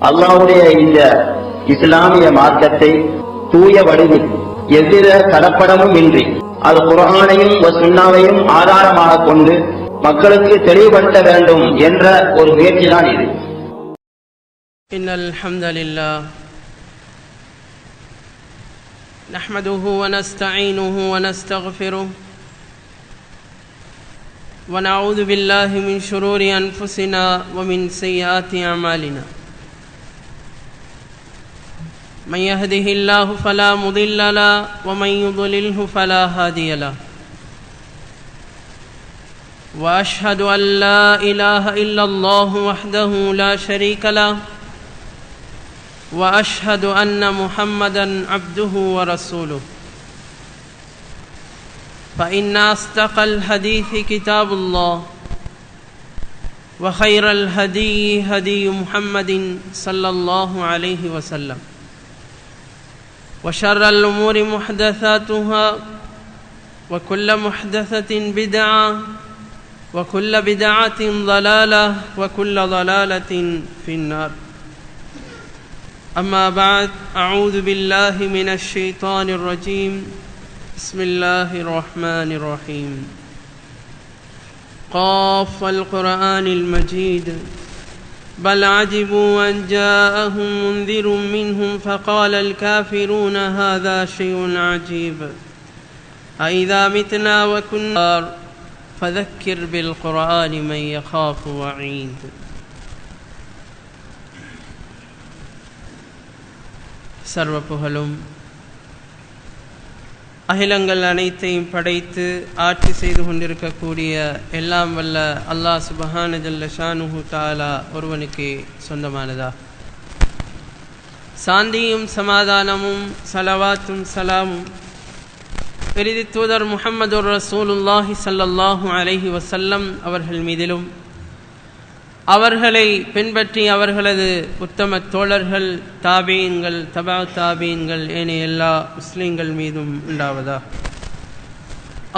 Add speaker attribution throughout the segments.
Speaker 1: அல்லாஹ்வுடைய இந்த இஸ்லாமிய மார்க்கத்தை தூய வடிவில் எவ்வித கலப்படமும் இன்றி அது குர்ஆனையும் சுன்னாவையும் ஆதாரமாக கொண்டு மக்களுக்கு தெளிவுபடுத்த வேண்டும் என்ற ஒரு முயற்சிதான் இது.
Speaker 2: இன்னல் ஹம்தலில்லாஹ் நஹ்மதுஹு வ நஸ்தஈனுஹு வ நஸ்தக்ஃபிருஹு வ நஊது பில்லாஹி மின் ஷுரூரி அன்ஃபுஸினா வ மின் ஸய்யிஆத்தி அமாலினா من يهده الله فلا مضل له ومن يضلله فلا هادي له واشهد ان لا اله الا الله وحده لا شريك له واشهد ان محمدا عبده ورسوله فان اصدق الحديث كتاب الله وخير الهدي هدي محمد صلى الله عليه وسلم وشر الأمور محدثاتها وكل محدثة بدعة وكل بدعة ضلالة وكل ضلالة في النار. أما بعد، أعوذ بالله من الشيطان الرجيم. بسم الله الرحمن الرحيم. قاف والقرآن المجيد بل عجبوا أن جاءهم منذر منهم فقال الكافرون هذا شيء عجيب أإذا متنا وكنا فذكر بالقرآن من يخاف وعيد. சர்வ புகழும் அகிலங்கள் அனைத்தையும் படைத்து ஆட்சி செய்து கொண்டிருக்கக்கூடிய எல்லாம் வல்ல அல்லாஹ் சுப்ஹானஹு ஜல்ல ஷானுஹு தஆலா ஒருவனுக்கு சொந்தமானதா. சாந்தியும் சமாதானமும் ஸலவாத்தும் ஸலாமும் இறுதி தூதர் முஹம்மதுர் ரசூலுல்லாஹி ஸல்லல்லாஹு அலைஹி வஸல்லம் அவர்கள் மீதிலும் அவர்களை பின்பற்றி அவர்களது உத்தம தோழர்கள் தாபீன்கள் தபா தாபீன்கள் ஏனைய எல்லா முஸ்லிம்கள் மீதும் உண்டாவதா.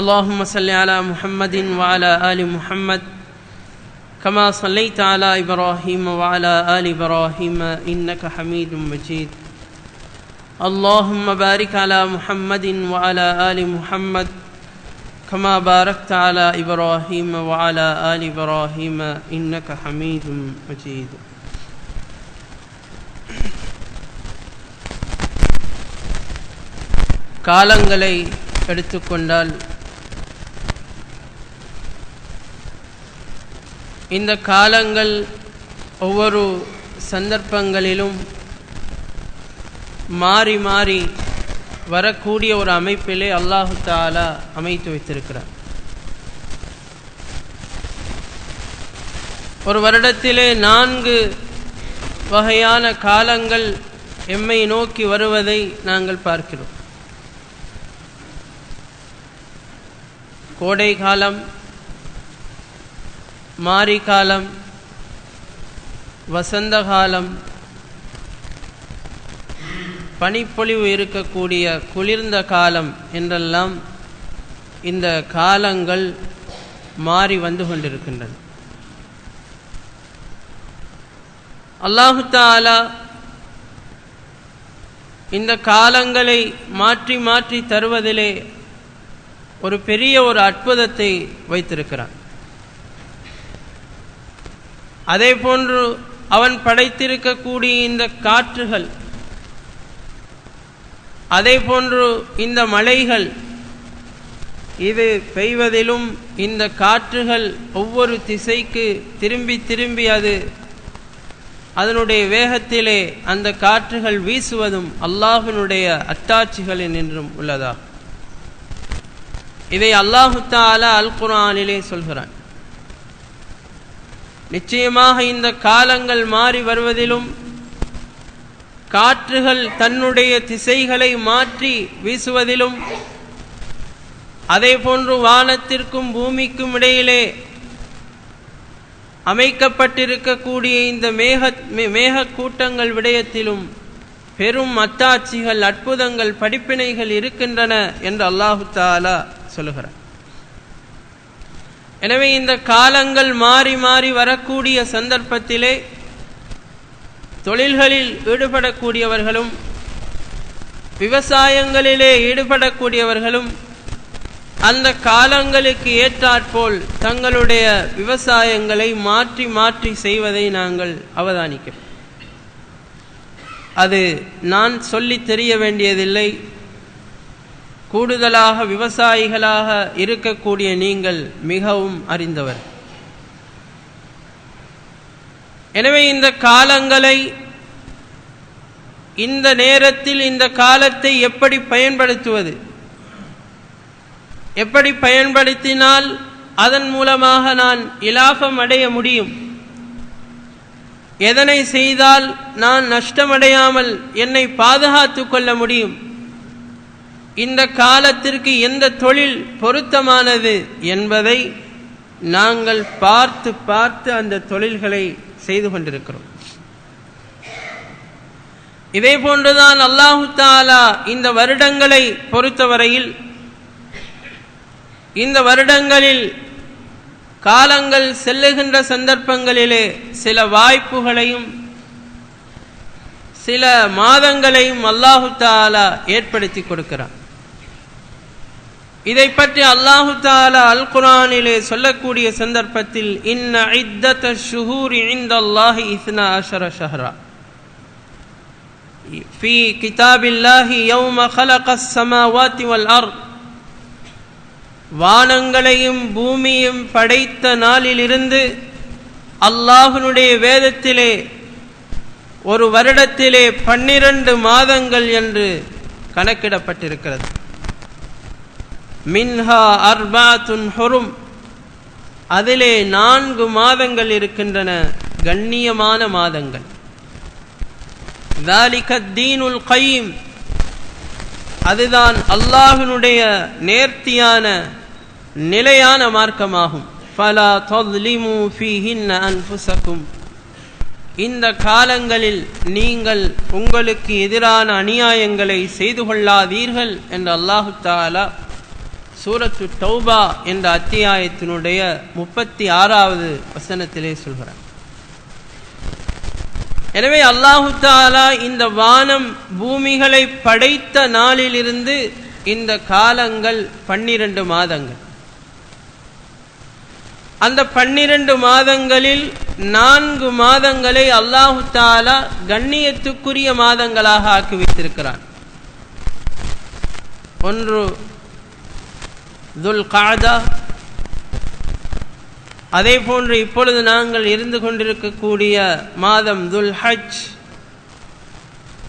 Speaker 2: அல்லாஹும்ம ஸல்லி அலா முஹம்மதின் வ அலா ஆலி முஹம்மத் கமா ஸல்லைத அலா இப்ராஹீம் வ அலா ஆலி இப்ராஹீம் இன்னக ஹமீதும் மஜீத். அல்லாஹும்ம பாரிக் அலா முஹம்மதின் வ அலா ஆலி முஹம்மத் كما باركت على إبراهيم وعلى آل إبراهيم إنك حميد مجيد. காலங்களை எடுத்துக்கொண்டால் இந்த காலங்கள் ஒவ்வொரு சந்தர்ப்பங்களிலும் மாறி மாறி வரக்கூடிய ஒரு அமைப்பிலே அல்லாஹு தஆலா அமைத்து வைத்திருக்கிறார். ஒரு வருடத்திலே 4 வகையான காலங்கள் எம்மை நோக்கி வருவதை நாங்கள் பார்க்கிறோம். கோடை காலம், மாரி காலம், வசந்த காலம், பனிப்பொழிவு இருக்கக்கூடிய குளிர்ந்த காலம் என்றெல்லாம் இந்த காலங்கள் மாறி வந்து கொண்டிருக்கின்றன. அல்லாஹு தஆலா இந்த காலங்களை மாற்றி மாற்றி தருவதிலே ஒரு பெரிய ஒரு அற்புதத்தை வைத்திருக்கிறான். அதே போன்று அவன் படைத்திருக்கக்கூடிய இந்த காற்றுகள், அதே போன்று இந்த மழைகள், இது பெய்வதிலும் இந்த காற்றுகள் ஒவ்வொரு திசைக்கு திரும்பி திரும்பி அதனுடைய வேகத்திலே அந்த காற்றுகள் வீசுவதும் அல்லாஹ்வினுடைய அத்தாட்சிகளில் நின்றும் உள்ளதா. இதை அல்லாஹு தஆலா அல் குர்ஆனிலே சொல்கிறான். நிச்சயமாக இந்த காலங்கள் மாறி வருவதிலும் காற்றுகள் தன்னுடைய திசைகளை மாற்றி வீசுவதிலும் அதே போன்று வானத்திற்கும் பூமிக்கும் இடையிலே அமைக்கப்பட்டிருக்கக்கூடிய இந்த மேக கூட்டங்கள் விடயத்திலும் பெரும் அத்தாட்சிகள், அற்புதங்கள், படிப்பினைகள் இருக்கின்றன என்று அல்லாஹு தஆலா சொல்லுகிறார். எனவே இந்த காலங்கள் மாறி மாறி வரக்கூடிய சந்தர்ப்பத்திலே தொழில்களில் ஈடுபடக்கூடியவர்களும் விவசாயங்களிலே ஈடுபடக்கூடியவர்களும் அந்த காலங்களுக்கு ஏற்றாற்போல் தங்களுடைய விவசாயங்களை மாற்றி மாற்றி செய்வதை நாங்கள் அவதானிக்கிறோம். அது நான் சொல்லித் தெரிய வேண்டியதில்லை. கூடுதலாக விவசாயிகளாக இருக்கக்கூடிய நீங்கள் மிகவும் அறிந்தவர். எனவே இந்த காலங்களை, இந்த நேரத்தில் இந்த காலத்தை எப்படி பயன்படுத்துவது, எப்படி பயன்படுத்தினால் அதன் மூலமாக நான் இலாபம் அடைய முடியும், எதனை செய்தால் நான் நஷ்டமடையாமல் என்னை பாதுகாத்து கொள்ள முடியும், இந்த காலத்திற்கு எந்த தொழில் பொருத்தமானது என்பதை நாங்கள் பார்த்து பார்த்து அந்த தொழில்களை செய்து கொண்டிருக்கிறோம். இதே போன்றுதான் அல்லாஹு தஆலா இந்த வருடங்களை பொறுத்தவரையில், இந்த வருடங்களில் காலங்கள் செல்லுகின்ற சந்தர்ப்பங்களிலே சில வாய்ப்புகளையும் சில மாதங்களையும் அல்லாஹு தஆலா ஏற்படுத்தி கொடுக்கிறார். இதை பற்றி அல்லாஹு தஆலா அல் குர்ஆனிலே சொல்லக்கூடிய சந்தர்ப்பத்தில் இன்ன இத்தத்தஷ் ஷுஹூரி இன்தல்லாஹி 12 ஷஹ்ரா ஃபீ கிதாபில்லாஹி யௌம ஹலகஸ் ஸமாவாதி வல் அர்த், வானங்களையும் பூமியையும் படைத்த நாளிலிருந்து அல்லாஹ்வுடைய வேதத்திலே ஒரு வருடத்திலே 12 மாதங்கள் என்று கணக்கிடப்பட்டிருக்கிறது. மின்ஹா அர்பாத்துன் ஹுரும், அதிலே 4 மாதங்கள் இருக்கின்றன, கண்ணியமான மாதங்கள். ذَلِكَ الدِّينُ الْقَيِّمُ, அதுதான் அல்லாஹ்வினுடைய நேர்த்தியான நிலையான மார்க்கமாகும். فَلَا تَظْلِمُوا فِيهِنَّ أَنفُسَكُمْ, இந்த காலங்களில் நீங்கள் உங்களுக்கு எதிரான அநியாயங்களை செய்து கொள்ளாதீர்கள் என்று அல்லாஹு தஆலா சூரத்து தௌபா என்ற அத்தியாயத்தினுடைய 36வது வசனத்திலே சொல்கிறார். எனவே அல்லாஹு தஆலா இந்த வானம் பூமிகளை படைத்த நாளிலிருந்து இந்த காலங்கள் 12 மாதங்கள். அந்த 12 மாதங்களில் 4 மாதங்களை அல்லாஹு தஆலா கண்ணியத்துக்குரிய மாதங்களாக ஆக்கி வைத்திருக்கிறான். ஒன்று துல் கஅதா, அதே போன்று இப்பொழுது நாங்கள் இருந்து கொண்டிருக்கக்கூடிய மாதம் துல் ஹஜ்,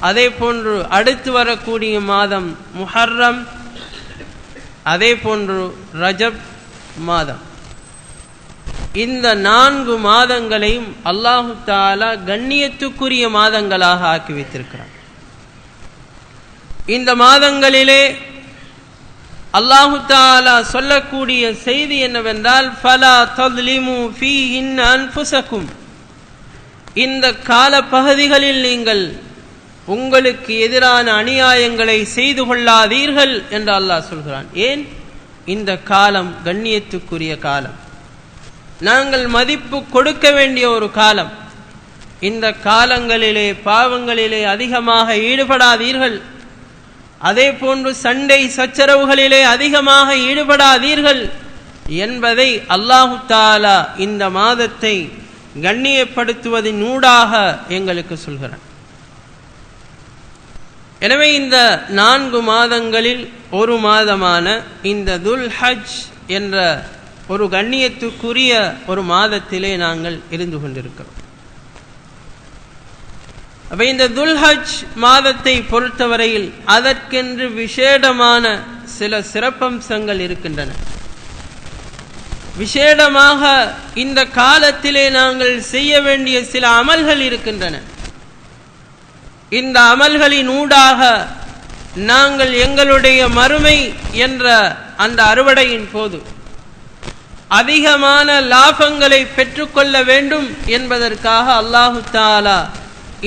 Speaker 2: அதே போன்று அடுத்து வரக்கூடிய மாதம் முஹர்ரம், அதே போன்று ரஜப் மாதம். இந்த 4 மாதங்களையும் அல்லாஹு தஆலா கண்ணியத்துக்குரிய மாதங்களாக ஆக்கி வைத்திருக்கிறார். இந்த மாதங்களிலே அல்லாஹு தஆலா சொல்லக்கூடிய செய்தி என்னவென்றால் ஃபலா தظ்லிமு ஃபீஹின்ன அன்ஃபுஸகும், இந்த கால பகுதிகளில் நீங்கள் உங்களுக்கு எதிரான அநியாயங்களை செய்து கொள்ளாதீர்கள் என்று அல்லாஹ் சொல்கிறான். ஏன்? இந்த காலம் கண்ணியத்துக்குரிய காலம், நாங்கள் மதிப்பு கொடுக்க வேண்டிய ஒரு காலம். இந்த காலங்களிலே பாவங்களிலே அதிகமாக ஈடுபடாதீர்கள், அதே போன்று சண்டை சச்சரவுகளிலே அதிகமாக ஈடுபடாதீர்கள் என்பதை அல்லாஹு தஆலா இந்த மாதத்தை கண்ணியப்படுத்துவதின் ஊடாக எங்களுக்கு சொல்கிறார். எனவே இந்த 4 மாதங்களில் ஒரு மாதமான இந்த துல் ஹஜ் என்ற ஒரு கண்ணியத்துக்குரிய ஒரு மாதத்திலே நாங்கள் இருந்து கொண்டிருக்கிறோம். அப்ப இந்த துல் ஹஜ் மாதத்தை பொறுத்தவரையில் அதற்கென்று விசேடமான சில சிறப்பம்சங்கள் இருக்கின்றன. விசேடமாக இந்த காலத்திலே நாங்கள் செய்ய வேண்டிய சில அமல்கள் இருக்கின்றன. இந்த அமல்களின் ஊடாக நாங்கள் எங்களுடைய மறுமை என்ற அந்த அறுவடையின் போது அதிகமான லாபங்களை பெற்றுக்கொள்ள வேண்டும் என்பதற்காக அல்லாஹு தஆலா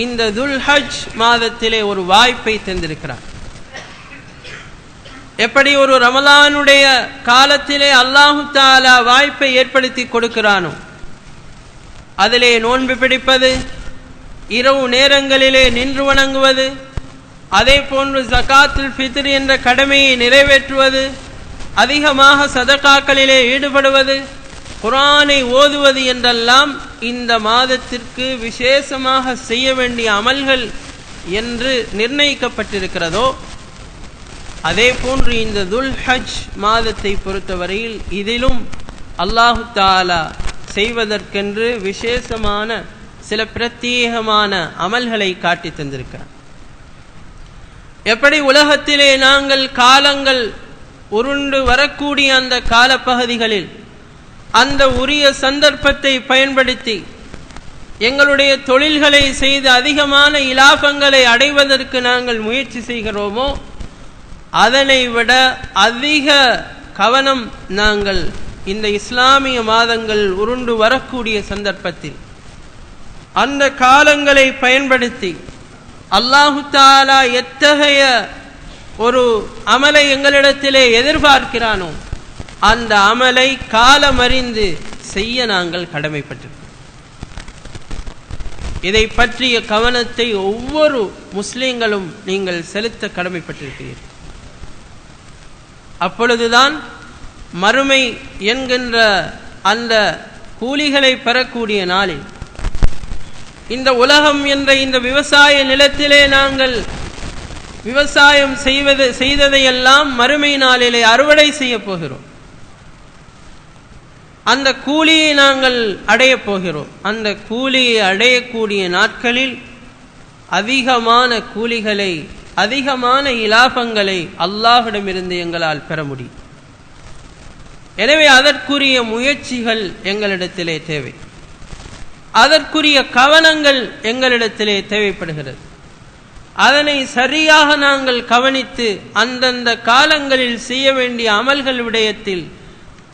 Speaker 2: இந்த துல் ஹஜ் மாதத்திலே ஒரு வாய்ப்பை தந்திருக்கிறார். எப்படி ஒரு ரமலானுடைய காலத்திலே அல்லாஹு தஆலா வாய்ப்பை ஏற்படுத்தி கொடுக்கிறானோ, அதிலே நோன்பு பிடிப்பது, இரவு நேரங்களிலே நின்று வணங்குவது, அதே போன்று ஜகாத்துல் ஃபித்ர் என்ற கடமையை நிறைவேற்றுவது, அதிகமாக சதகாக்களிலே ஈடுபடுவது, குர்ஆனை ஓதுவது என்றெல்லாம் இந்த மாதத்திற்கு விசேஷமாக செய்ய வேண்டிய அமல்கள் என்று நிர்ணயிக்கப்பட்டிருக்கிறதோ, அதே போன்று இந்த துல் ஹஜ் மாதத்தை பொறுத்தவரையில் இதிலும் அல்லாஹு தஆலா செய்வதற்கென்று விசேஷமான சில பிரத்யேகமான அமல்களை காட்டி தந்திருக்கிறார். எப்படி உலகத்திலே நாங்கள் காலங்கள் உருண்டு வரக்கூடிய அந்த காலப்பகுதிகளில் அந்த உரிய சந்தர்ப்பத்தை பயன்படுத்தி எங்களுடைய தொழில்களை செய்து அதிகமான இலாபங்களை அடைவதற்கு நாங்கள் முயற்சி செய்கிறோமோ, அதனை விட அதிக கவனம் நாங்கள் இந்த இஸ்லாமிய மாதங்கள் உருண்டு வரக்கூடிய சந்தர்ப்பத்தில் அந்த காலங்களை பயன்படுத்தி அல்லாஹு தஆலா எத்தகைய ஒரு அமலை எங்களிடத்திலே எதிர்பார்க்கிறானோ அந்த அமலை காலமறிந்து செய்ய நாங்கள் கடமைப்பட்டிருக்கிறோம். இதை பற்றிய கவனத்தை ஒவ்வொரு முஸ்லிம்களும் நீங்கள் செலுத்த கடமைப்பட்டிருக்கிறீர்கள். அப்பொழுதுதான் மறுமை என்கின்ற அந்த கூலிகளை பெறக்கூடிய நாளில் இந்த உலகம் என்ற இந்த விவசாய நிலத்திலே நாங்கள் விவசாயம் செய்ததையெல்லாம் மறுமை நாளிலே அறுவடை செய்ய போகிறோம். அந்த கூலியை நாங்கள் அடைய போகிறோம். அந்த கூலியை அடையக்கூடிய நாட்களில் அதிகமான கூலிகளை, அதிகமான இலாபங்களை அல்லாஹ்விடமிருந்து எங்களால் பெற முடியும். எனவே அதற்குரிய முயற்சிகள் எங்களிடத்திலே தேவை, அதற்குரிய கவனங்கள் எங்களிடத்திலே தேவைப்படுகிறது. அதனை சரியாக நாங்கள் கவனித்து அந்தந்த காலங்களில் செய்ய வேண்டிய அமல்கள் விடயத்தில்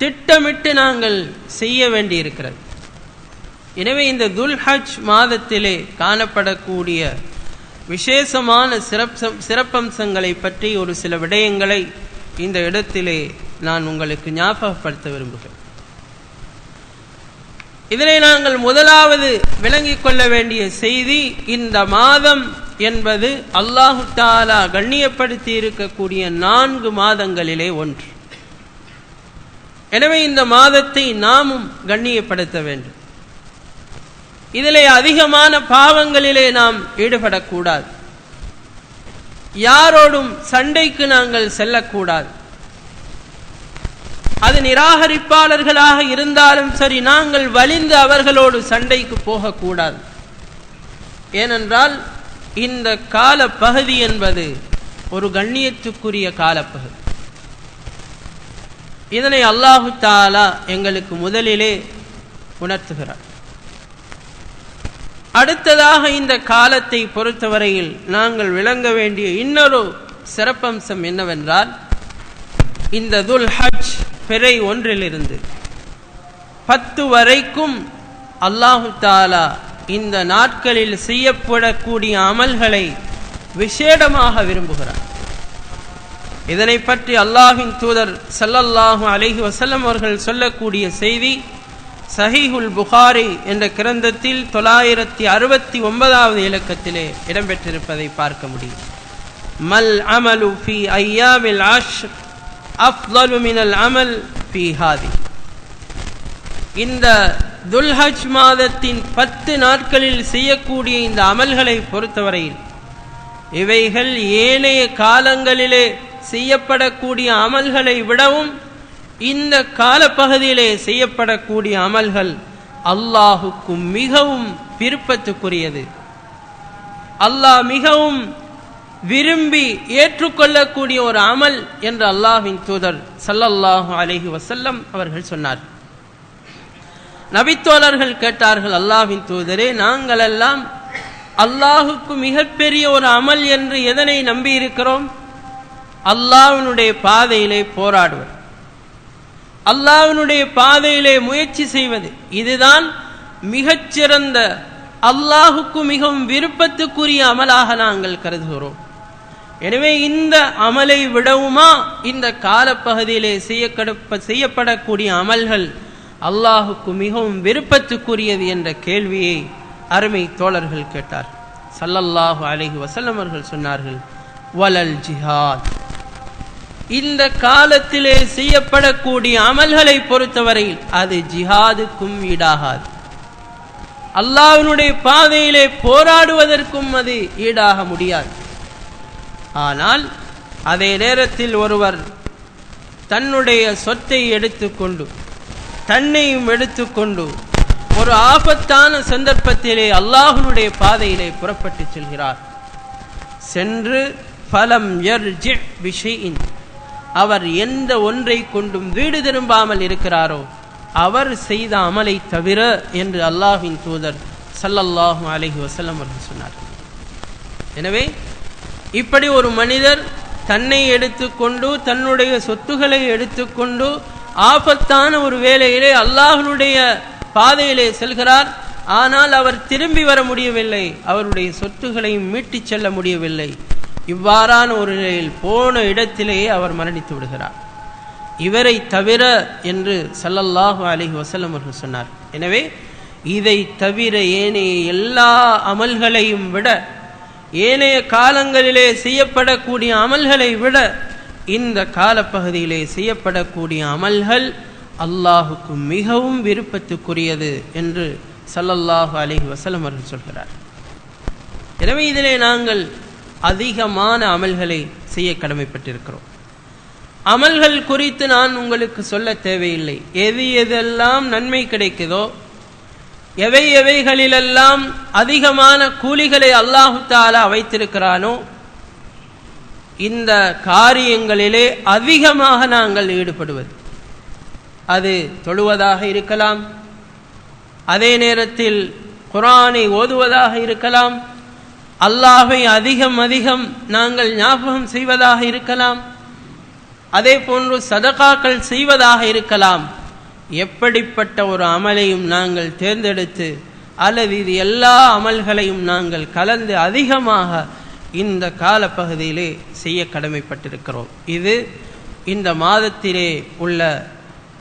Speaker 2: திட்டமிட்டு நாங்கள் செய்ய வேண்டியிருக்கிறது. எனவே இந்த துல் ஹஜ் மாதத்திலே காணப்படக்கூடிய விசேஷமான சிறப்பம்சங்களை பற்றி ஒரு சில விடயங்களை இந்த இடத்திலே நான் உங்களுக்கு ஞாபகப்படுத்த விரும்புகிறேன். இதனை நாங்கள் முதலாவது விளங்கிக் கொள்ள வேண்டிய செய்தி, இந்த மாதம் என்பது அல்லாஹு தஆலா கண்ணியப்படுத்தி இருக்கக்கூடிய 4 மாதங்களிலே ஒன்று. எனவே இந்த மாதத்தை நாமும் கண்ணியப்படுத்த வேண்டும். இதிலே அதிகமான பாவங்களிலே நாம் ஈடுபடக்கூடாது. யாரோடும் சண்டைக்கு நாங்கள் செல்லக்கூடாது. அது நிராகரிப்பாளர்களாக இருந்தாலும் சரி, நாங்கள் வலிந்து அவர்களோடு சண்டைக்கு போகக்கூடாது. ஏனென்றால் இந்த கால பகுதி என்பது ஒரு கண்ணியத்துக்குரிய காலப்பகுதி. இதனை அல்லாஹு தஆலா எங்களுக்கு முதலிலே உணர்த்துகிறார். அடுத்ததாக இந்த காலத்தை பொறுத்தவரையில் நாங்கள் விளங்க வேண்டிய இன்னொரு சிறப்பம்சம் என்னவென்றால், இந்த துல் ஹஜ் பிறை 1 10 வரைக்கும் அல்லாஹு தஆலா இந்த நாட்களில் செய்யப்படக்கூடிய அமல்களை விசேடமாக விரும்புகிறார். இதனை பற்றி அல்லாஹ்வின் தூதர் ஸல்லல்லாஹு அலைஹி வஸல்லம் அவர்கள் சொல்லக்கூடிய செய்தி சஹீஹுல் புகாரி என்ற கிரந்தத்தில் 969வது இலக்கத்திலே இடம்பெற்றிருப்பதை பார்க்க முடியும். மல் அமலு ஃபீ அய்யாமில் அஷ்ர் அஃதலு மினல் அமல் ஃபீ ஹாதி. இந்த துல் ஹஜ் மாதத்தின் 10 நாட்களில் செய்யக்கூடிய இந்த அமல்களை பொறுத்தவரையில் இவைகள் ஏனைய காலங்களிலே செய்யப்படக்கூடிய அமல்களை விடவும் இந்த காலப்பகுதியிலே செய்யப்படக்கூடிய அமல்கள் அல்லாஹுக்கு மிகவும் விருப்பத்துக்குரியது. அல்லாஹ் மிகவும் விரும்பி ஏற்றுக்கொள்ளக்கூடிய ஒரு அமல் என்று அல்லாஹ்வின் தூதர் ஸல்லல்லாஹு அலைஹி வஸல்லம் அவர்கள் சொன்னார். நபித்தோழர்கள் கேட்டார்கள், அல்லாஹ்வின் தூதரே, நாங்கள் எல்லாம் அல்லாஹுக்கு மிகப்பெரிய ஒரு அமல் என்று எதனை நம்பி இருக்கிறோம்? அல்லாஹ்வினுடைய பாதையிலே போராடுவது, அல்லாஹ்வினுடைய பாதையிலே முயற்சி செய்வது, இதுதான் மிகச்சிறந்த அல்லாஹுக்கு மிகவும் விருப்பத்துக்குரிய அமலாக நாங்கள் கருதுகிறோம். எனவே இந்த அமலை விடவுமா இந்த காலப்பகுதியிலே செய்யப்படக்கூடிய அமல்கள் அல்லாஹுக்கு மிகவும் விருப்பத்துக்குரியது என்ற கேள்வியை அருமை தோழர்கள் கேட்டார். ஸல்லல்லாஹு அலைஹி வஸல்லம் அவர்கள் சொன்னார்கள், வலல் ஜிஹாத். இந்த காலத்திலே செய்யப்படக்கூடிய அமல்களை பொறுத்தவரையில் அது ஜிஹாதுக்கும் ஈடாகாது. அல்லாஹ்வினுடைய பாதையிலே போராடுவதற்கும் அது ஈடாக முடியாது. ஆனால் அதே நேரத்தில் ஒருவர் தன்னுடைய சொத்தை எடுத்துக்கொண்டு தன்னையும் எடுத்துக்கொண்டு ஒரு ஆபத்தான சந்தர்ப்பத்திலே அல்லாஹ்வினுடைய பாதையிலே புறப்பட்டு செல்கிறார். சென்று ஃபலம் யர்ஜி பிஷைஇன், அவர் எந்த ஒன்றை கொண்டும் வீடு திரும்பாமல் இருக்கிறாரோ அவர் செய்த அமலை தவிர என்று அல்லாஹ்வின் தூதர் ஸல்லல்லாஹு அலைஹி வஸல்லம் அவர்கள் சொன்னார். எனவே இப்படி ஒரு மனிதர் தன்னை எடுத்துக்கொண்டு தன்னுடைய சொத்துக்களை எடுத்துக்கொண்டு ஆபத்தான ஒரு வேளையிலே அல்லாஹ்வுடைய பாதையிலே செல்கிறார். ஆனால் அவர் திரும்பி வர முடியவில்லை, அவருடைய சொத்துக்களையும் மீட்டிச் செல்ல முடியவில்லை. இவ்வாறான ஒரு நிலையில் போன இடத்திலேயே அவர் மரணித்து விடுகிறார். இவரை தவிர என்று ஸல்லல்லாஹு அலைஹி வஸல்லம் அவர்கள் சொன்னார். எனவே இதை தவிர ஏனைய எல்லா அமல்களையும் விட, ஏனைய காலங்களிலே செய்யப்படக்கூடிய அமல்களை விட இந்த காலப்பகுதியிலே செய்யப்படக்கூடிய அமல்கள் அல்லாஹுக்கு மிகவும் விருப்பத்துக்குரியது என்று ஸல்லல்லாஹு அலைஹி வஸல்லம் அவர்கள் சொல்கிறார். எனவே இதிலே நாங்கள் அதிகமான அமல்களை செய்ய கடமைப்பட்டிருக்கிறோம். அமல்கள் குறித்து நான் உங்களுக்கு சொல்ல தேவையில்லை. எது எதெல்லாம் நன்மை கிடைக்குதோ, எவை எவைகளிலெல்லாம் அதிகமான கூலிகளை அல்லாஹு தஆலா வைத்திருக்கிறானோ, இந்த காரியங்களிலே அதிகமாக நாங்கள் ஈடுபடுவது, அது தொழுவதாக இருக்கலாம், அதே நேரத்தில் குர்ஆனை ஓதுவதாக இருக்கலாம், அல்லாஹ்வை அதிகம் அதிகம் நாங்கள் ஞாபகம் செய்வதாக இருக்கலாம், அதே போன்று சதகாக்கள் செய்வதாக இருக்கலாம். எப்படிப்பட்ட ஒரு அமலையும் நாங்கள் தேர்ந்தெடுத்து அல்லது இது எல்லா அமல்களையும் நாங்கள் கலந்து அதிகமாக இந்த காலப்பகுதியிலே செய்ய கடமைப்பட்டிருக்கிறோம். இது இந்த மாதத்திலே உள்ள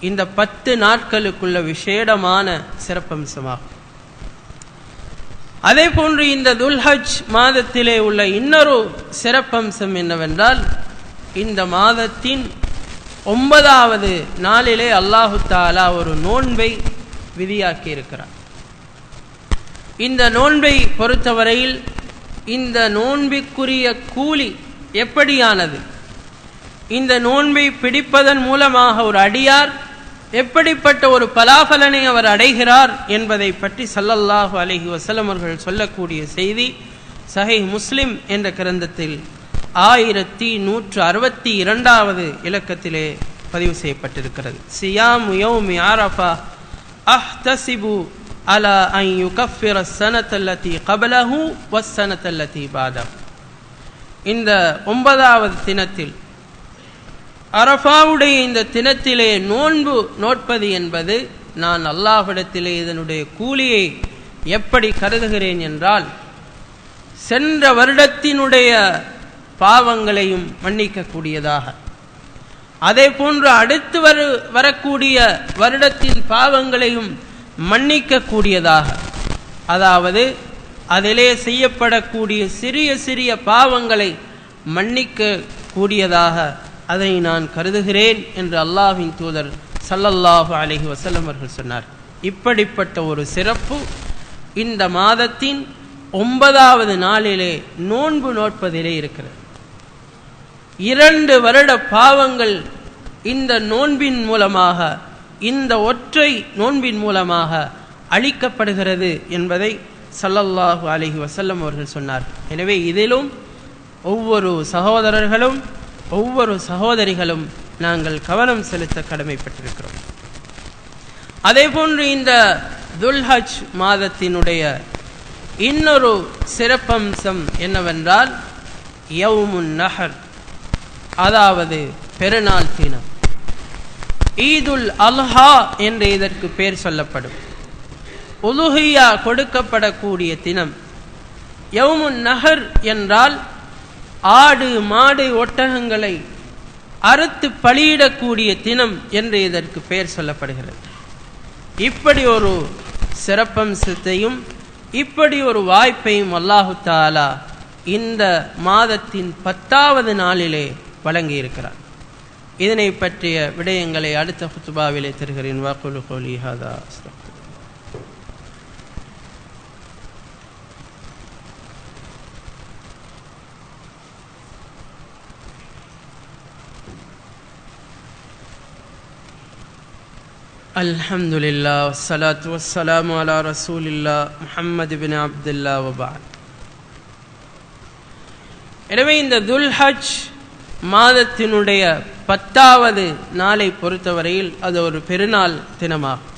Speaker 2: இந்த 10 நாட்களுக்குள்ள விசேடமான சிறப்பம்சமாகும். அதே போன்று இந்த துல்ஹஜ் மாதத்திலே உள்ள இன்னொரு சிறப்பம்சம் என்னவென்றால், இந்த மாதத்தின் 9வது நாளிலே அல்லாஹு தஆலா ஒரு நோன்பை விதியாக்கி இருக்கிறார். இந்த நோன்பை பொறுத்தவரையில் இந்த நோன்பிற்குரிய கூலி எப்படியானது, இந்த நோன்பை பிடிப்பதன் மூலமாக ஒரு அடியார் எப்படிப்பட்ட ஒரு பலாபலனை அவர் அடைகிறார் என்பதை பற்றி ஸல்லல்லாஹு அலைஹி வஸல்லம் அவர்கள் சொல்லக்கூடிய செய்தி சஹீஹ் முஸ்லிம் என்ற கிரந்தத்தில் 1162வது இலக்கத்திலே பதிவு செய்யப்பட்டிருக்கிறது. சியாமு யௌமி அரஃபா அஹ்தஸிபு அலா அன் யுகஃபிர ஸனத அல்லதி கப்லஹு வஸ்ஸனத அல்லதி பாதஹு. இந்த 9வது தினத்தில், அரஃபாவுடைய இந்த தினத்திலே நோன்பு நோட்பது என்பது, நான் அல்லாஹ்விடத்திலே இதனுடைய கூலியை எப்படி கருதுகிறேன் என்றால், சென்ற வருடத்தினுடைய பாவங்களையும் மன்னிக்கக்கூடியதாக, அதே போன்று அடுத்து வரக்கூடிய வருடத்தின் பாவங்களையும் மன்னிக்கக்கூடியதாக, அதாவது அதிலே செய்யப்படக்கூடிய சிறிய சிறிய பாவங்களை மன்னிக்க கூடியதாக அதை நான் கருதுகிறேன் என்று அல்லாஹ்வின் தூதர் ஸல்லல்லாஹு அலைஹி வஸல்லம் அவர்கள் சொன்னார். இப்படிப்பட்ட ஒரு சிறப்பு இந்த மாதத்தின் 9வது நாளிலே நோன்பு நோட்பதிலே இருக்கிறது. 2 வருட பாவங்கள் இந்த நோன்பின் மூலமாக, இந்த ஒற்றை நோன்பின் மூலமாக அழிக்கப்படுகிறது என்பதை ஸல்லல்லாஹு அலைஹி வஸல்லம் அவர்கள் சொன்னார். எனவே இதிலும் ஒவ்வொரு சகோதரர்களும் ஒவ்வொரு சகோதரிகளும் நாங்கள் கவனம் செலுத்த கடமைப்பட்டிருக்கிறோம். அதே போன்று இந்த துல்ஹஜ் மாதத்தினுடைய இன்னொரு சிறப்பம்சம் என்னவென்றால், யௌமுன் நஹர், அதாவது பெருநாள் தினம். ஈதுல் அல்ஹா என்று இதற்கு பெயர் சொல்லப்படும். உலுஹியா கொடுக்கப்படக்கூடிய தினம். யௌமுன் நஹர் என்றால் ஆடு மாடு ஒட்டகங்களை அறுத்து பலியிடக்கூடிய தினம் என்று இதற்கு பெயர் சொல்லப்படுகிறது. இப்படி ஒரு சிறப்பம்சத்தையும் இப்படி ஒரு வாய்ப்பையும் அல்லாஹு தஆலா இந்த மாதத்தின் 10வது நாளிலே வழங்கி இருக்கிறார். இதனை பற்றிய விடயங்களை அடுத்த குத்துபாவிலே தருகிறேன். வகுலு கௌலி ஹாதா அஸ்தக்ஃபிருல்லாஹ். அல்ஹம்துலில்லாஹ் வஸ்ஸலாத்து வஸ்ஸலாமு அலா ரசூலில்லாஹ் முஹம்மது இப்னு அப்துல்லாஹ் வபஅத். எனவே இந்த துல்ஹஜ் மாதத்தினுடைய 10வது நாளை பொறுத்தவரையில் அது ஒரு பெருநாள் தினமாகும்.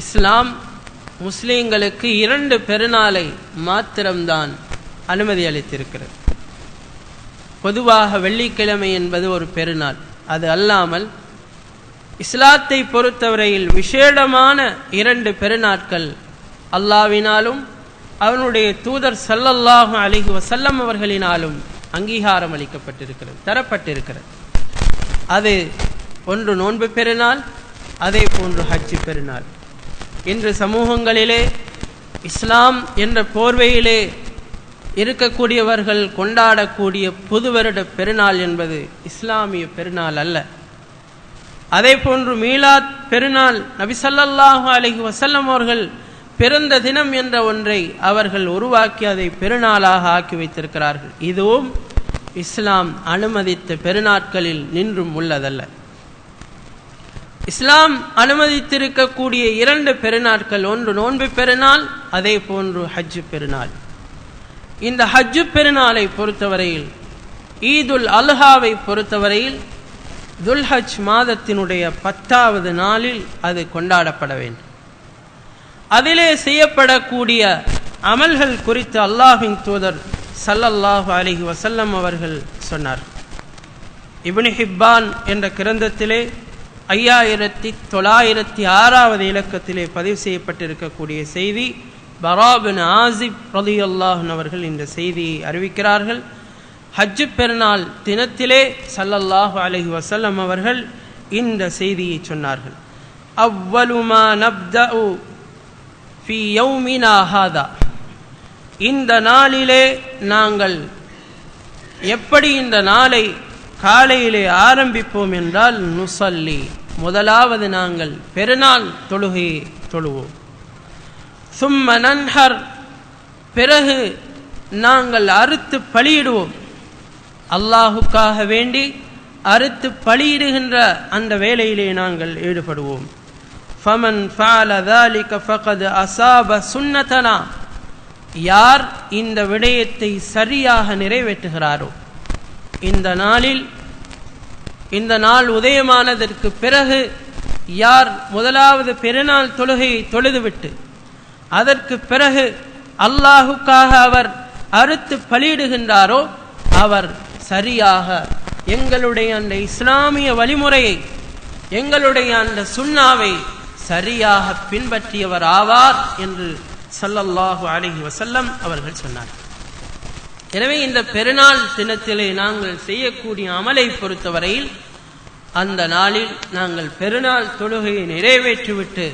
Speaker 2: இஸ்லாம் முஸ்லிம்களுக்கு 2 பெருநாளை மாத்திரம்தான் அனுமதி அளித்திருக்கிறது. பொதுவாக வெள்ளிக்கிழமை என்பது ஒரு பெருநாள். அது அல்லாமல் இஸ்லாத்தை பொறுத்தவரையில் விசேடமான 2 பெருநாட்கள் அல்லாஹ்வினாலும் அவனுடைய தூதர் ஸல்லல்லாஹு அலைஹி வஸல்லம் அவர்களினாலும் அங்கீகாரம் அளிக்கப்பட்டிருக்கிறது, தரப்பட்டிருக்கிறது. அது ஒன்று நோன்பு பெருநாள், அதே போன்று ஹஜ் பெருநாள். இன்று சமூகங்களிலே இஸ்லாம் என்ற போர்வையிலே இருக்கக்கூடியவர்கள் கொண்டாடக்கூடிய புது வருட பெருநாள் என்பது இஸ்லாமிய பெருநாள் அல்ல. அதே போன்று மீலாத் பெருநாள், நபி ஸல்லல்லாஹு அலைஹி வஸல்லம் அவர்கள் பிறந்த தினம் என்ற ஒன்றை அவர்கள் உருவாக்கி அதை பெருநாளாக ஆக்கி வைத்திருக்கிறார்கள். இதுவும் இஸ்லாம் அனுமதித்த பெருநாட்களில் நின்றும் உள்ளதல்ல. இஸ்லாம் அனுமதித்திருக்கக்கூடிய 2 பெருநாட்கள், ஒன்று நோன்பு பெருநாள், அதே போன்று ஹஜ் பெருநாள். இந்த ஹஜ் பெருநாளை பொறுத்தவரையில், ஈதுல் அல்ஹாவை பொறுத்தவரையில் துல்ஹஜ் மாதத்தினுடைய 10வது நாளில் அது கொண்டாடப்பட வேண்டும். அதிலே செய்யப்படக்கூடிய அமல்கள் குறித்து அல்லாஹ்வின் தூதர் ஸல்லல்லாஹு அலைஹி வஸல்லம் அவர்கள் சொன்னார். இப்னு ஹிப்பான் என்ற கிரந்தத்திலே 5906வது இலக்கத்திலே பதிவு செய்யப்பட்டிருக்கக்கூடிய செய்தி, பரா பின் ஆசிப் ரலியல்லாஹு அன்ஹு அவர்கள் இந்த செய்தியை அறிவிக்கிறார்கள். ஹஜ் பெருநாள் தினத்திலே ஸல்லல்லாஹு அலைஹி வஸல்லம் அவர்கள் இந்த செய்தியை சொன்னார்கள். அவ்வலு மா நப்தஉ ஃபீ யௌமினா ஹாதா, இந்த நாளிலே நாங்கள் எப்படி இந்த நாளை காலையிலே ஆரம்பிப்போம் என்றால், நுஸல்லி, முதலாவது நாங்கள் பெருநாள் தொழுகையை தொழுவோம். சும்ம நன்ஹர், பிறகு நாங்கள் அறுத்து பலியிடுவோம். அல்லாஹுக்காக வேண்டி அறுத்து பலியிடுகின்ற அந்த வேளையிலே நாங்கள் ஈடுபடுவோம். ஃபமன் ஃபஅல ذلك فقد அஸாப சுன்னதனா, யார் இந்த விடயத்தை சரியாக நிறைவேற்றுகிறாரோ, இந்த நாள் உதயமானதற்கு பிறகு யார் முதலாவது பெருநாள் தொழுகையை தொழுதுவிட்டு அதற்கு பிறகு அல்லாஹுக்காக அவர் அறுத்து பலியிடுகின்றாரோ, அவர் சரியாக எங்களுடைய அந்த இஸ்லாமிய வழிமுறையை, எங்களுடைய அந்த சுன்னாவை சரியாக பின்பற்றியவர் ஆவார் என்று ஸல்லல்லாஹு அலைஹி வஸல்லம் அவர்கள் சொன்னார். எனவே இந்த பெருநாள் தினத்திலே நாங்கள் செய்யக்கூடிய அமலை பொறுத்தவரையில், அந்த நாளில் நாங்கள் பெருநாள் தொழுகையை நிறைவேற்றிவிட்டு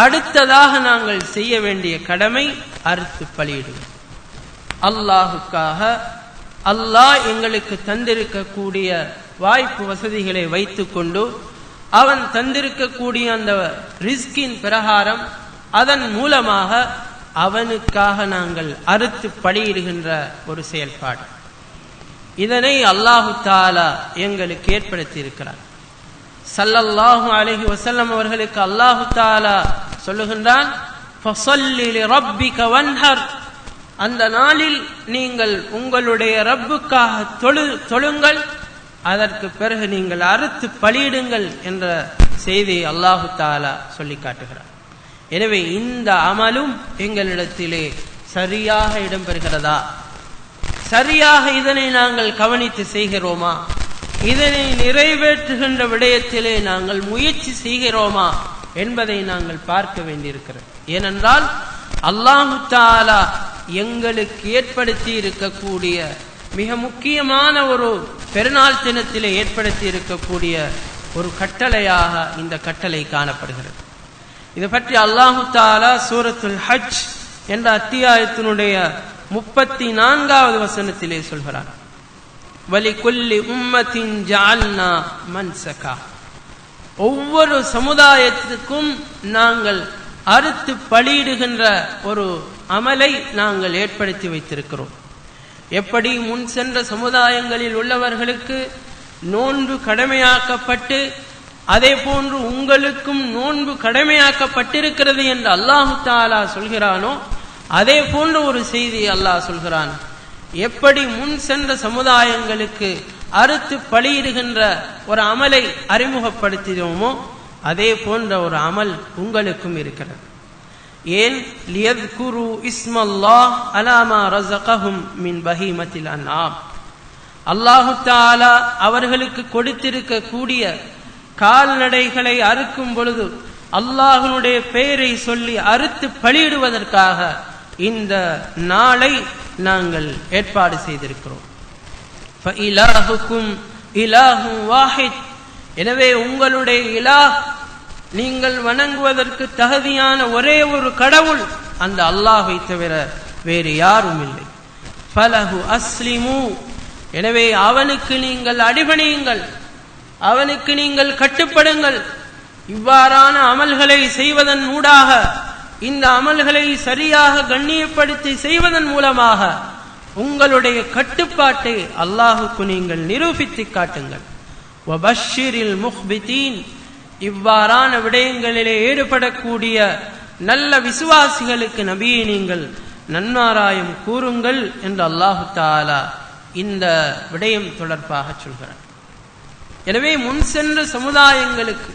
Speaker 2: அடுத்ததாக நாங்கள் செய்ய வேண்டிய கடமை அறுத்து பலியிடுவோம். அல்லாஹுக்காக, அல்லாஹ் எங்களுக்கு தந்திருக்கக்கூடிய வாய்ப்பு வசதிகளை வைத்துக்கொண்டு அவன் தந்திருக்கக்கூடிய அந்த ரிஸ்கின் பிரகாரம் அதன் மூலமாக அவனுக்காக நாங்கள் அறுத்து பலியிடுகின்ற ஒரு செயல்பாடு. இதனை அல்லாஹு தஆலா எங்களுக்கு ஏற்படுத்தி இருக்கிறார். ஸல்லல்லாஹு அலைஹி வஸல்லம் அவர்களுக்கு அல்லாஹு தஆலா சொல்லுகின்றான், ஃபஸல்லி லிரப்பிக வன்ஹர், அந்த நாளில் நீங்கள் உங்களுடைய ரப்புக்காக தொழுங்கள், அதற்கு பிறகு நீங்கள் அறுத்து பலியிடுங்கள் என்ற செய்தி அல்லாஹு தஆலா சொல்லி காட்டுகிறார். எனவே இந்த அமலும் எங்களிடத்திலே சரியாக இடம்பெறுகிறதா, சரியாக இதனை நாங்கள் கவனித்து செய்கிறோமா, இதனை நிறைவேற்றுகின்ற விடயத்திலே நாங்கள் முயற்சி செய்கிறோமா என்பதை நாங்கள் பார்க்க வேண்டியிருக்கிறது. ஏனென்றால் அல்லாஹு தஆலா எங்களுக்கு ஏற்படுத்தி இருக்கக்கூடிய மிக முக்கியமான ஒரு பெருநாள் தினத்திலே ஏற்படுத்தி இருக்கக்கூடிய ஒரு கட்டளையாக இந்த கட்டளை காணப்படுகிறது. இதை பற்றி அல்லாஹு தஆலா சூரத்துல் ஹஜ் என்ற அத்தியாயத்தினுடைய 34வது வசனத்திலே சொல்கிறார், வலிகுல்லி உம்மத்தின் ஜஅல்னா மன்சகா, ஒவ்வொரு சமுதாயத்துக்கும் நாங்கள் அறுத்து பலியிடுகின்ற ஒரு அமலை நாங்கள் ஏற்படுத்தி வைத்திருக்கிறோம். எப்படி முன் சென்ற சமுதாயங்களில் உள்ளவர்களுக்கு நோன்பு கடமையாக்கப்பட்டு அதே போன்று உங்களுக்கும் நோன்பு கடமையாக்கப்பட்டிருக்கிறது என்று அல்லாஹு தஆலா சொல்கிறானோ, அதே போன்ற ஒரு செய்தி அல்லாஹ் சொல்கிறான். எப்படி முன் சென்ற சமுதாயங்களுக்கு அறுத்து பலியிடுகின்ற ஒரு அமலை அறிமுகப்படுத்தினோமோ அதே போன்ற ஒரு அமல் உங்களுக்கும் இருக்கிறது. ஏன்? லியذ்குரு இஸ்மல்லாஹ் அலா மா ரஸகஹும் மின் பஹீமத்தில் அன்ஆம், அல்லாஹு தஆலா அவர்களுக்கு கொடுத்திருக்க கூடிய கால்நடைகளை அறுக்கும் பொழுது அல்லாஹ்வுடைய பெயரை சொல்லி அறுத்து பலியிடுவதற்காக இந்த நாளை நாங்கள் ஏற்பாடு செய்திருக்கிறோம். ஃபஇலாஹுக்கும் இலாஹு வாஹித், எனவே உங்களுடைய இலாஹ், நீங்கள் வணங்குவதற்கு தகுதியான ஒரே ஒரு கடவுள் அந்த அல்லாஹ்வை தவிர வேறு யாரும் இல்லை. ஃபலஹு அஸ்லிமு, எனவே அவனுக்கு நீங்கள் அடிபணியுங்கள், அவனுக்கு நீங்கள் கட்டுப்படுங்கள். இவ்வாறான அமல்களை செய்வதன் ஊடாக, இந்த அமல்களை சரியாக கண்ணியப்படுத்தி செய்வதன் மூலமாக உங்களுடைய கட்டுப்பாட்டை அல்லாஹுக்கு நீங்கள் நிரூபித்து காட்டுங்கள். வபஷ்ஷிரில் முஹ்பிதீன், இவ்வாறான விடயங்களிலே ஈடுபடக்கூடிய நல்ல விசுவாசிகளுக்கு நபியை நீங்கள் நன்மாராயம் கூறுங்கள் என்று அல்லாஹு தஆலா இந்த விடயம் தொடர்பாக சொல்கிறார். எனவே முன் சென்ற சமுதாயங்களுக்கு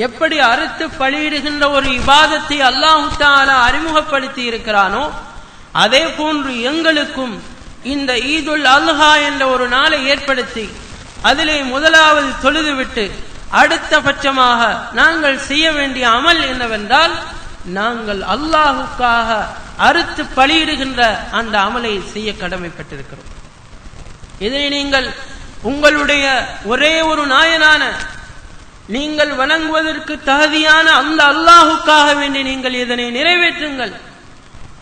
Speaker 2: எப்படி அறுத்து பலியிடுகின்ற ஒரு இபாதத்தை அல்லாஹு தஆலா அறிமுகப்படுத்தி இருக்கிறானோ, அதே போன்று எங்களுக்கும் இந்த ஈதுல் அல்ஹா என்ற ஒரு நாளை ஏற்படுத்தி அதிலே முதலாவது தொழுதுவிட்டு அடுத்த பட்சமாக நாங்கள் செய்ய வேண்டிய அமல் என்னவென்றால், நாங்கள் அல்லாஹுக்காக அறுத்து பலியிடுகின்ற அந்த அமலை செய்ய கடமைப்பட்டிருக்கிறோம். இதை நீங்கள் உங்களுடைய ஒரே ஒரு நாயனான, நீங்கள் வணங்குவதற்கு தகுதியான அந்த அல்லாஹுக்காக வேண்டி நீங்கள் இதனை நிறைவேற்றுங்கள்,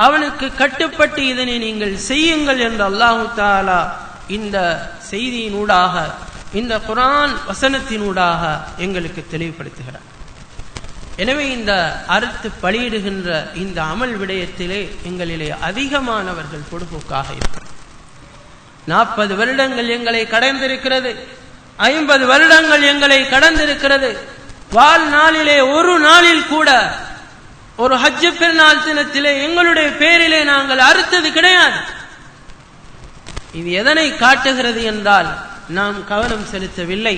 Speaker 2: அவனுக்கு கட்டுப்பட்டு இதனை நீங்கள் செய்யுங்கள் என்று அல்லாஹு தஆலா இந்த செய்தியினூடாக, இந்த குர்ஆன் வசனத்தினூடாக எங்களுக்கு தெளிவுபடுத்துகிறார். எனவே இந்த அறுத்து பலியிடுகின்ற இந்த அமல் விடயத்திலே எங்களிலே அதிகமானவர்கள் பொடுபோக்காக இருக்கிறார். 40 வருடங்கள் எங்களை கடந்திருக்கிறது, 50 வருடங்கள் எங்களை கடந்திருக்கிறது. வாழ்நாளிலே ஒரு நாளில் கூட ஒரு ஹஜ் பெருநாள் தினத்திலே எங்களுடைய பேரிலே நாங்கள் அறுத்தது கிடையாது. இது எதனை காட்டுகிறது என்றால், நாம் கவனம் செலுத்தவில்லை,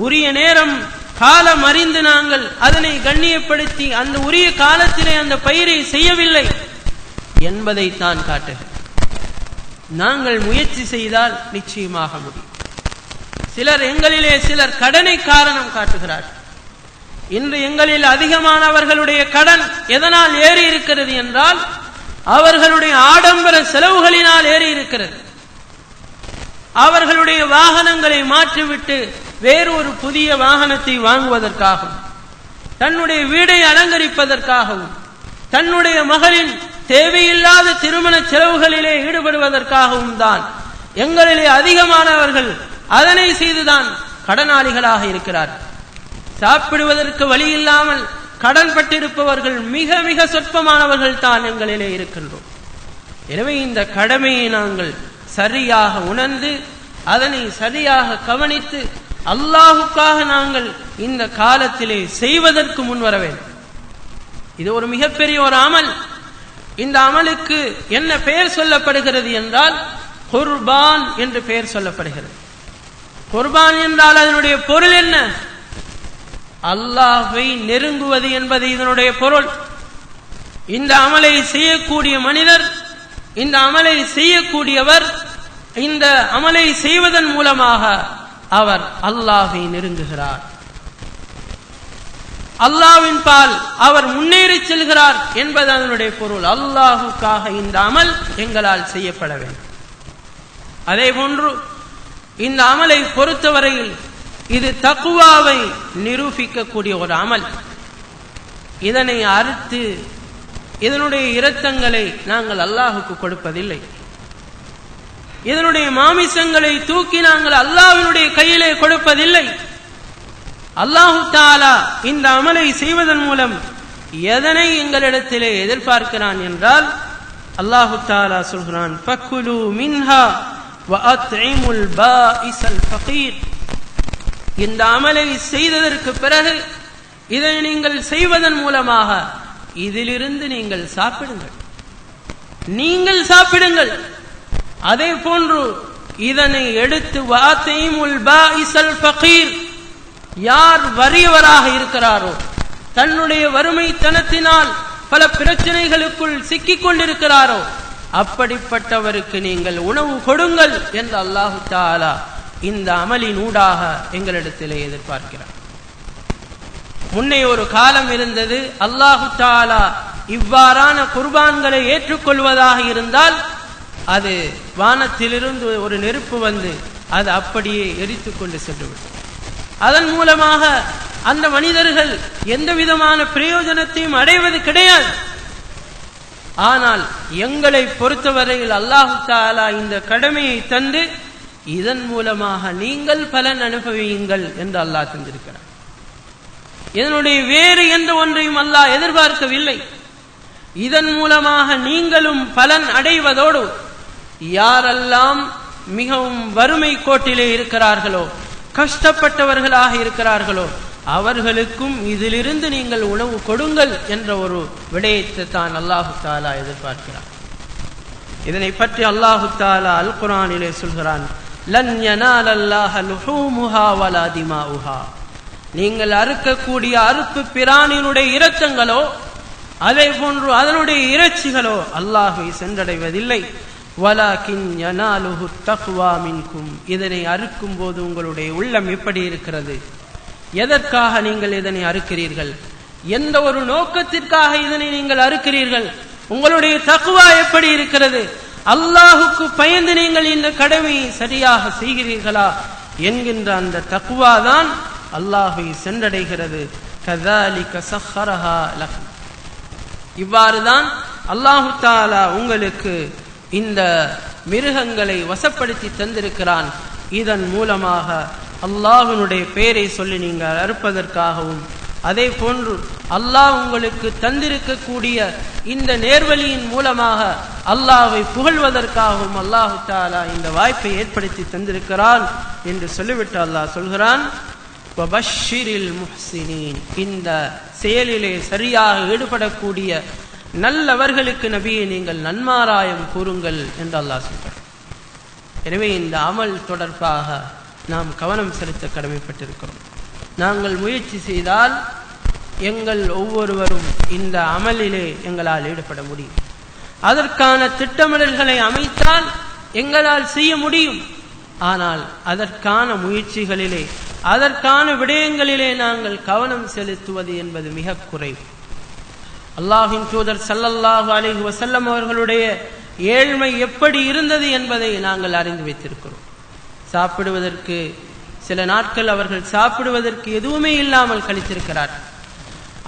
Speaker 2: உரிய நேரம் காலம் அறிந்து நாங்கள் அதனை கண்ணியப்படுத்தி அந்த உரிய காலத்திலே அந்த பயிரை செய்யவில்லை என்பதைத்தான் காட்டுகிறது. நாங்கள் முயற்சி செய்தால் நிச்சயமாக முடியும். சிலர் எங்களிலே சிலர் கடனை காரணம் காட்டுகிறார். இன்று எங்களில் அதிகமானவர்களுடைய கடன் எதனால் ஏறி இருக்கிறது என்றால், அவர்களுடைய ஆடம்பர செலவுகளினால் ஏறி இருக்கிறது. அவர்களுடைய வாகனங்களை மாற்றிவிட்டு வேறு ஒரு புதிய வாகனத்தை வாங்குவதற்காகவும், தன்னுடைய வீடை அலங்கரிப்பதற்காகவும், தன்னுடைய மகளின் தேவையில்லாத திருமண செலவுகளிலே ஈடுபடுவதற்காகவும் தான் எங்களிலே அதிகமானவர்கள் அதனை செய்துதான் கடனாளிகளாக இருக்கிறார்கள். சாப்பிடுவதற்கு வழி இல்லாமல் கடன் பட்டிருப்பவர்கள் மிக மிக சொற்பமானவர்கள் தான் எங்களிலே இருக்கின்றோம். எனவே இந்த கடமையை நாங்கள் சரியாக உணர்ந்து அதனை சரியாக கவனித்து அல்லாஹுக்காக நாங்கள் இந்த காலத்திலே செய்வதற்கு முன்வர வேண்டும். இது ஒரு மிகப்பெரிய ஒரு அமல். இந்த அமலுக்கு என்ன பெயர் சொல்லப்படுகிறது என்றால், குர்பான் என்று பெயர் சொல்லப்படுகிறது. குர்பான் என்றால் அதனுடைய பொருள் என்ன? அல்லாஹ்வை நெருங்குவது என்பது இதனுடைய பொருள். இந்த அமலை செய்யக்கூடிய மனிதர், இந்த அமலை செய்யக்கூடியவர், இந்த அமலை செய்வதன் மூலமாக அவர் அல்லாஹ்வை நெருங்குகிறார், அல்லாஹ்வின் பால் அவர் முன்னேறி செல்கிறார் என்பது அதனுடைய பொருள். அல்லாஹுக்காக இந்த அமல் எங்களால் செய்யப்பட வேண்டும். அதே போன்று இந்த அமலை பொறுத்தவரையில் இது தக்வாவை நிரூபிக்கக்கூடிய ஒரு அமல். இதனை அறுத்து இதனுடைய இரத்தங்களை நாங்கள் அல்லாஹுக்கு கொடுப்பதில்லை. இதனுடைய மாமிசங்களை தூக்கி நாங்கள் அல்லாஹ்வினுடைய கையிலே கொடுப்பதில்லை. அல்லாஹு தஆலா இந்த அமலை செய்வதன் மூலம் எதனை எங்களிடத்திலே எதிர்பார்க்கிறான் என்றால், அல்லாஹு தஆலா சொல்கிறான், ஃபக்குலு மின்ஹா வஅத்இமுல் பாஇஸல் ஃபகீர். இந்த அமலை செய்ததற்கு பிறகு இதை நீங்கள் செய்வதன் மூலமாக இதிலிருந்து நீங்கள் சாப்பிடுங்கள், நீங்கள் சாப்பிடுங்கள். அதே போன்று இதனை எடுத்து வஅத்இமுல் பாஇஸல் ஃபகீர், யார் வறியவராக இருக்கிறாரோ, தன்னுடைய வறுமைத்தனத்தினால் பல பிரச்சனைகளுக்குள் சிக்கிக் கொண்டிருக்கிறாரோ, அப்படிப்பட்டவருக்கு நீங்கள் உணவு கொடுங்கள் என்று அல்லாஹு தஆலா இந்த அமலின் ஊடாக எங்களிடத்திலே எதிர்பார்க்கிறார். முன்னே ஒரு காலம் இருந்தது, அல்லாஹு தஆலா இவ்வாறான குர்பான்களை ஏற்றுக்கொள்வதாக இருந்தால் அது வானத்திலிருந்து ஒரு நெருப்பு வந்து அது அப்படியே எரித்துக் கொண்டு சென்றுவிடும். அதன் மூலமாக அந்த மனிதர்கள் எந்த விதமான பிரயோஜனத்தையும் அடைவது கிடையாது. ஆனால் எங்களை பொறுத்தவரையில் அல்லாஹு தஆலா இந்த கடமையை தந்து இதன் மூலமாக நீங்கள் பலன் அனுபவியுங்கள் என்று அல்லாஹ் தந்திருக்கிறார். இதனுடைய வேறு எந்த ஒன்றையும் அல்லாஹ் எதிர்பார்க்கவில்லை. இதன் மூலமாக நீங்களும் பலன் அடைவதோடு யாரெல்லாம் மிகவும் வறுமை கோட்டிலே இருக்கிறார்களோ, கஷ்டப்பட்டவர்களாக இருக்கிறார்களோ, அவர்களுக்கும் இதிலிருந்து நீங்கள் உணவு கொடுங்கள் என்ற ஒரு விடயத்தை தான் அல்லாஹு தஆலா எதிர்பார்க்கிறார். இதனை பற்றி அல்லாஹு தஆலா அல் குர்ஆனிலே சொல்கிறான், லன் யனாலல்லாஹ லுஹூமுஹா வலா திமாஉஹா. நீங்கள் அறுக்கக்கூடிய அறுப்பு பிராணியினுடைய இரத்தங்களோ அதே போன்று அதனுடைய இறைச்சிகளோ அல்லாஹ்வை சென்றடைவதில்லை. வலாகின் யனாலுஹு தக்வா மின்கும். இதனை அறுக்கும் போது உங்களுடைய உள்ளம் எப்படி இருக்கிறது, எதற்காக நீங்கள் இதனை அறுக்கிறீர்கள், எந்த ஒரு நோக்கத்திற்காக இதனை நீங்கள் அறுக்கிறீர்கள், உங்களுடைய தக்வா எப்படி இருக்கிறது, அல்லாஹுக்கு பயந்து நீங்கள் இந்த கடமையை சரியாக செய்கிறீர்களா என்கின்ற அந்த தக்வா தான் அல்லாஹ்வை சென்றடைகிறது. கஸாலிக ஸஹ்ஹரஹா லக்கும். இவ்வாறுதான் அல்லாஹு தஆலா உங்களுக்கு இந்த மிருகங்களை வசப்படுத்தி தந்திருக்கிறான். இதன் மூலமாக அல்லாஹ்வினுடைய பெயரை சொல்லி நீங்கள் அறுப்பதற்காகவும், அதே போன்று அல்லாஹ் உங்களுக்கு தந்திருக்கக்கூடிய இந்த நேர்வழியின் மூலமாக அல்லாஹ்வை புகழ்வதற்காகவும் அல்லாஹு தஆலா இந்த வாய்ப்பை ஏற்படுத்தி தந்திருக்கிறான் என்று சொல்லிவிட்டு அல்லாஹ் சொல்கிறான், வபஷ்ஷிரில் முஹ்சினீன். இந்த செயலிலே சரியாக ஈடுபடக்கூடிய நல்லவர்களுக்கு நபியை நீங்கள் நன்மாராயம் கூறுங்கள் என்று அல்லாஹ் சொல்கிறார். எனவே இந்த அமல் தொடர்பாக நாம் கவனம் செலுத்த கடமைப்பட்டிருக்கிறோம். நாங்கள் முயற்சி செய்தால் எங்கள் ஒவ்வொருவரும் இந்த அமலிலே எங்களால் ஈடுபட முடியும். அதற்கான திட்டமிடல்களை அமைத்தால் எங்களால் செய்ய முடியும். ஆனால் அதற்கான முயற்சிகளிலே, அதற்கான விடயங்களிலே நாங்கள் கவனம் செலுத்துவது என்பது மிக குறைவு. அல்லாஹ்வின் தூதர் ஸல்லல்லாஹு அலைஹி வஸல்லம் அவர்களுடைய ஏழ்மை எப்படி இருந்தது என்பதை நாங்கள் அறிந்து வைத்திருக்கிறோம். சாப்பிடுவதற்கு சில நாட்கள் அவர்கள் சாப்பிடுவதற்கு எதுவுமே இல்லாமல் கழித்திருக்கிறார்.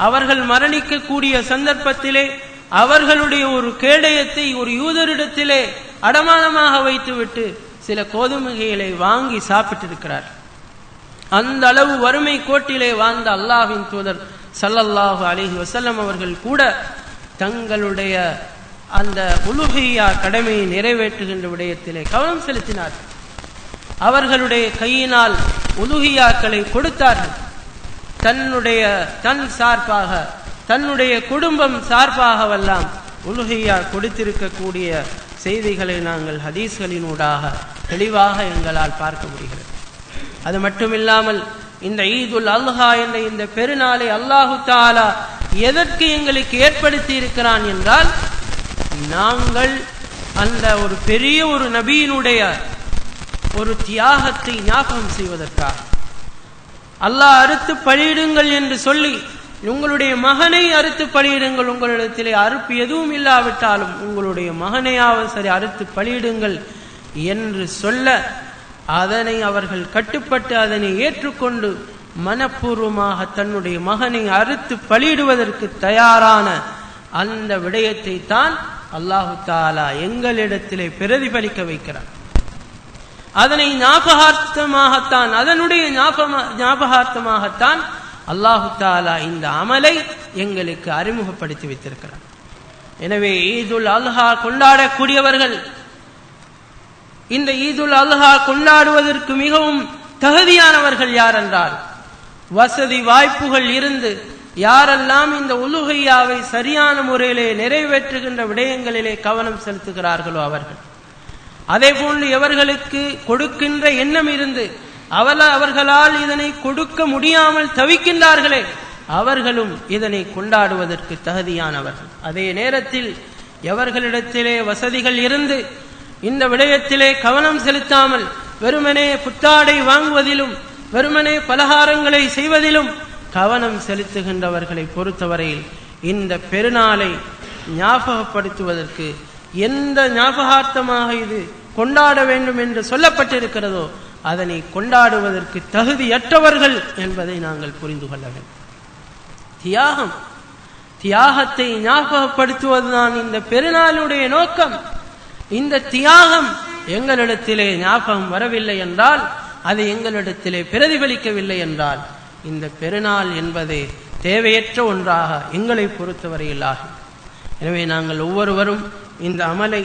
Speaker 2: அவர்கள் மரணிக்கக்கூடிய சந்தர்ப்பத்திலே அவர்களுடைய ஒரு கேடயத்தை ஒரு யூதரிடத்திலே அடமானமாக வைத்துவிட்டு சில கோதுமைகளை வாங்கி சாப்பிட்டிருக்கிறார். அந்த அளவு வறுமை கோட்டிலே வாழ்ந்த அல்லாஹ்வின் தூதர் ஸல்லல்லாஹு அலைஹி வஸல்லம் அவர்கள் கூட தங்களுடைய அந்த உலுஹியா கடமையை நிறைவேற்றுகின்ற விடயத்திலே கவனம் செலுத்தினார். அவர்களுடைய கையினால் உலுஹியாக்களை கொடுத்தார்கள். தன் சார்பாக, தன்னுடைய குடும்பம் சார்பாகவெல்லாம் உலுஹியா கொடுத்திருக்கக்கூடிய செய்திகளை நாங்கள் ஹதீஸ்களினூடாக தெளிவாக எங்களால் பார்க்க முடிகிறது. அது மட்டுமில்லாமல் இந்த ஈதுல் அல்ஹா என்ற இந்த பெருநாளை அல்லாஹு தஆலா எதற்கு எங்களுக்கு ஏற்படுத்தி இருக்கிறான் என்றால், நாங்கள் அந்த ஒரு பெரிய ஒரு நபியினுடைய ஒரு தியாகத்தை ஞாபகம் செய்வதற்காக. அல்லாஹ் அறுத்து பலியிடுங்கள் என்று சொல்லி, உங்களுடைய மகனை அறுத்து பலியிடுங்கள், உங்களிடத்திலே அறுப்பு எதுவும் இல்லாவிட்டாலும் உங்களுடைய மகனையாவது சரி அறுத்து பலியிடுங்கள் என்று சொல்ல, அதனை அவர்கள் கட்டுப்பட்டு அதனை ஏற்றுக்கொண்டு மனப்பூர்வமாக தன்னுடைய மகனை அறுத்து பலியிடுவதற்கு தயாரான அந்த விடயத்தை தான் அல்லாஹு தஆலா எங்களிடத்திலே பிரதிபலிக்க வைக்கிறார். அதனை ஞாபகார்த்தமாகத்தான், அதனுடைய ஞாபகார்த்தமாகத்தான் அல்லாஹு தஆலா இந்த அமலை எங்களுக்கு அறிமுகப்படுத்தி வைத்திருக்கிறார். எனவே ஈதுல் அல்ஹா கொண்டாடக்கூடியவர்கள் இந்த ஈதுல் அல்ஹா கொண்டாடுவதற்கு மிகவும் தகுதியானவர்கள் யார் என்றால், வசதி வாய்ப்புகள் இருந்து யாரெல்லாம் இந்த உலுஹியாவை சரியான முறையிலே நிறைவேற்றுகின்ற விடயங்களிலே கவனம் செலுத்துகிறார்களோ அவர்கள். அதே போன்று எவர்களுக்கு கொடுக்கின்ற எண்ணம் இருந்து அவர்களால் இதனை கொடுக்க முடியாமல் தவிக்கின்றார்களே அவர்களும் இதனை கொண்டாடுவதற்கு தகுதியானவர்கள். அதே நேரத்தில் எவர்களிடத்திலே வசதிகள் இருந்து இந்த விடயத்திலே கவனம் செலுத்தாமல் வெறுமனே புத்தாடை வாங்குவதிலும் வெறுமனே பலகாரங்களை செய்வதிலும் கவனம் செலுத்துகின்றவர்களை பொறுத்தவரையில் இந்த பெருநாளை ஞாபகப்படுத்துவதற்கு எந்த ஞாபகார்த்தமாக இது கொண்டாட வேண்டும் என்று சொல்லப்பட்டிருக்கிறதோ அதனை கொண்டாடுவதற்கு தகுதியற்றவர்கள் என்பதை நாங்கள் புரிந்து கொள்ள வேண்டும். தியாகத்தை ஞாபகப்படுத்துவதுதான் இந்த பெருநாளுடைய நோக்கம். இந்த தியாகம் எங்களிடத்திலே ஞாபகம் வரவில்லை என்றால், அது எங்களிடத்திலே பிரதிபலிக்கவில்லை என்றால், இந்த பெருநாள் என்பதே தேவையற்ற ஒன்றாக எங்களை பொறுத்தவரையில் ஆகும். எனவே நாங்கள் ஒவ்வொருவரும் இந்த அமலை